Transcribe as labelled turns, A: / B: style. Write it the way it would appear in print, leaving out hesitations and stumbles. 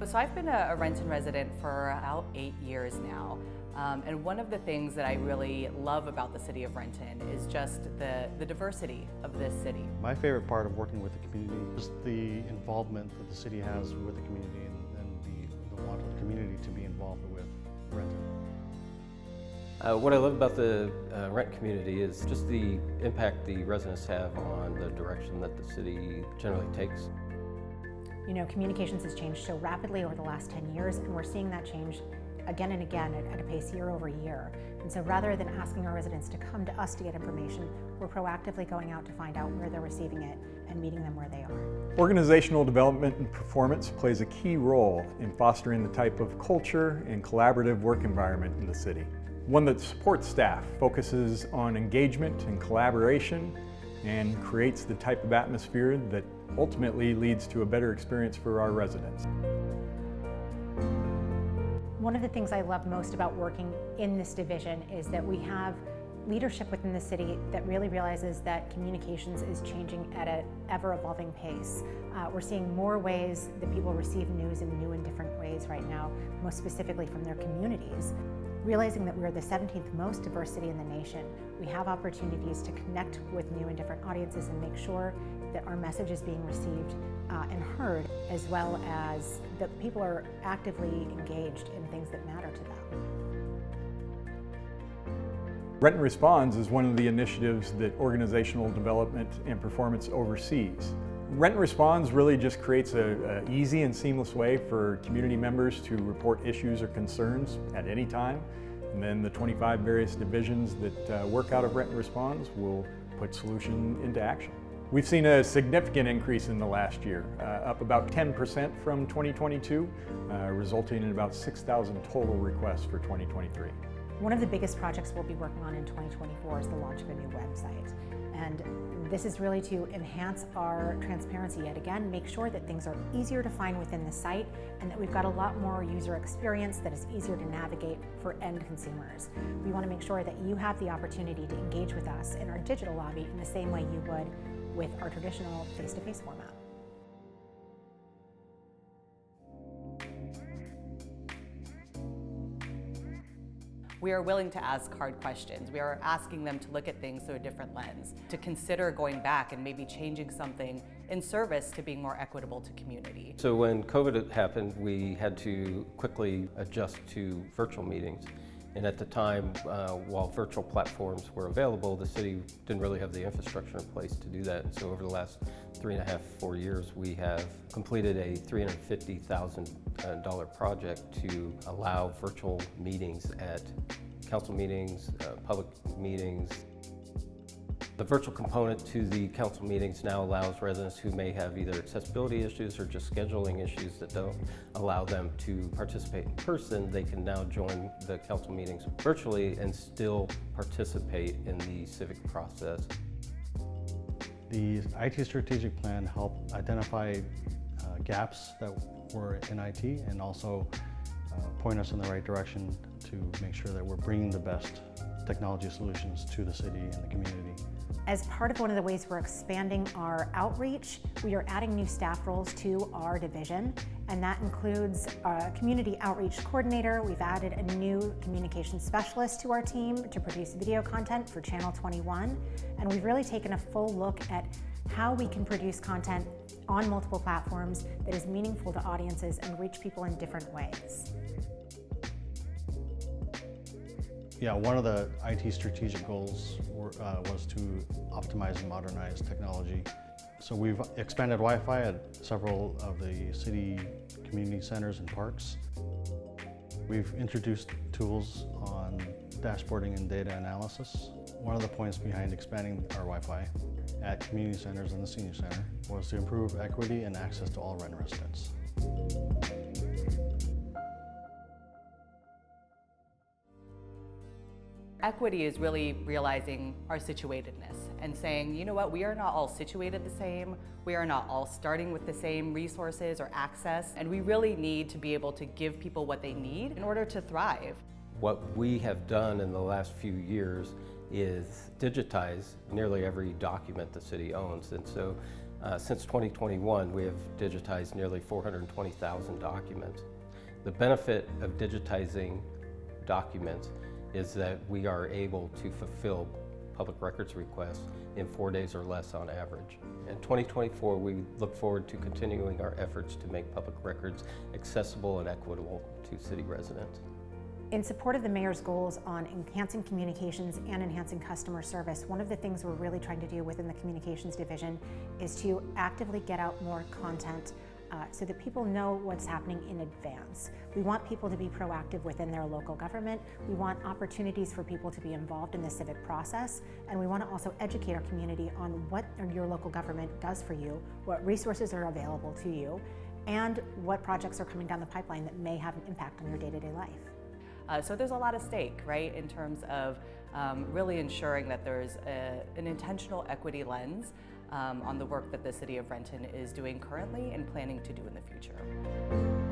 A: So I've been a Renton resident for about 8 years now. And one of the things that I really love about the city of Renton is just the diversity of this city.
B: My favorite part of working with the community is the involvement that the city has with the community and the want of the community to be involved with Renton.
C: What I love about the Renton community is just the impact the residents have on the direction that the city generally takes.
D: You know, communications has changed so rapidly over the last 10 years, and we're seeing that change again and again at a pace year over year. And so rather than asking our residents to come to us to get information, we're proactively going out to find out where they're receiving it and meeting them where they are.
E: Organizational development and performance plays a key role in fostering the type of culture and collaborative work environment in the city. One that supports staff, focuses on engagement and collaboration, and creates the type of atmosphere that ultimately leads to a better experience for our residents.
D: One of the things I love most about working in this division is that we have leadership within the city that really realizes that communications is changing at an ever-evolving pace. We're seeing more ways that people receive news in new and different ways right now, most specifically from their communities. Realizing that we're the 17th most diverse city in the nation, we have opportunities to connect with new and different audiences and make sure that our message is being received and heard, as well as that people are actively engaged in things that matter to them.
E: Renton Responds is one of the initiatives that organizational development and performance oversees. Renton Responds really just creates an easy and seamless way for community members to report issues or concerns at any time. And then the 25 various divisions that work out of Renton Responds will put solution into action. We've seen a significant increase in the last year, up about 10% from 2022, resulting in about 6,000 total requests for 2023.
D: One of the biggest projects we'll be working on in 2024 is the launch of a new website. And this is really to enhance our transparency yet again, make sure that things are easier to find within the site and that we've got a lot more user experience that is easier to navigate for end consumers. We want to make sure that you have the opportunity to engage with us in our digital lobby in the same way you would with our traditional face-to-face format.
A: We are willing to ask hard questions. We are asking them to look at things through a different lens, to consider going back and maybe changing something in service to being more equitable to community.
C: So when COVID happened, we had to quickly adjust to virtual meetings. And at the time, while virtual platforms were available, the city didn't really have the infrastructure in place to do that. And so over the last 3.5, 4 years, we have completed a $350,000 project to allow virtual meetings at council meetings, public meetings. The virtual component to the council meetings now allows residents who may have either accessibility issues or just scheduling issues that don't allow them to participate in person. They can now join the council meetings virtually and still participate in the civic process.
B: The IT strategic plan helped identify gaps that were in IT and also point us in the right direction to make sure that we're bringing the best technology solutions to the city and the community.
D: As part of one of the ways we're expanding our outreach, we are adding new staff roles to our division, and that includes a community outreach coordinator. We've added a new communications specialist to our team to produce video content for Channel 21, and we've really taken a full look at how we can produce content on multiple platforms that is meaningful to audiences and reach people in different ways.
B: Yeah, one of the IT strategic goals was to optimize and modernize technology. So we've expanded Wi-Fi at several of the city community centers and parks. We've introduced tools on dashboarding and data analysis. One of the points behind expanding our Wi-Fi at community centers and the senior center was to improve equity and access to all Renton residents.
A: Equity is really realizing our situatedness and saying, you know what, we are not all situated the same, we are not all starting with the same resources or access, and we really need to be able to give people what they need in order to thrive.
C: What we have done in the last few years is digitize nearly every document the city owns. And so since 2021, we have digitized nearly 420,000 documents. The benefit of digitizing documents is that we are able to fulfill public records requests in 4 days or less on average. In 2024, we look forward to continuing our efforts to make public records accessible and equitable to city residents.
D: In support of the mayor's goals on enhancing communications and enhancing customer service, one of the things we're really trying to do within the communications division is to actively get out more content so that people know what's happening in advance. We want people to be proactive within their local government. We want opportunities for people to be involved in the civic process, and we want to also educate our community on what your local government does for you, what resources are available to you, and what projects are coming down the pipeline that may have an impact on your day-to-day life.
A: So there's a lot at stake, right, in terms of really ensuring that there's an intentional equity lens on the work that the City of Renton is doing currently and planning to do in the future.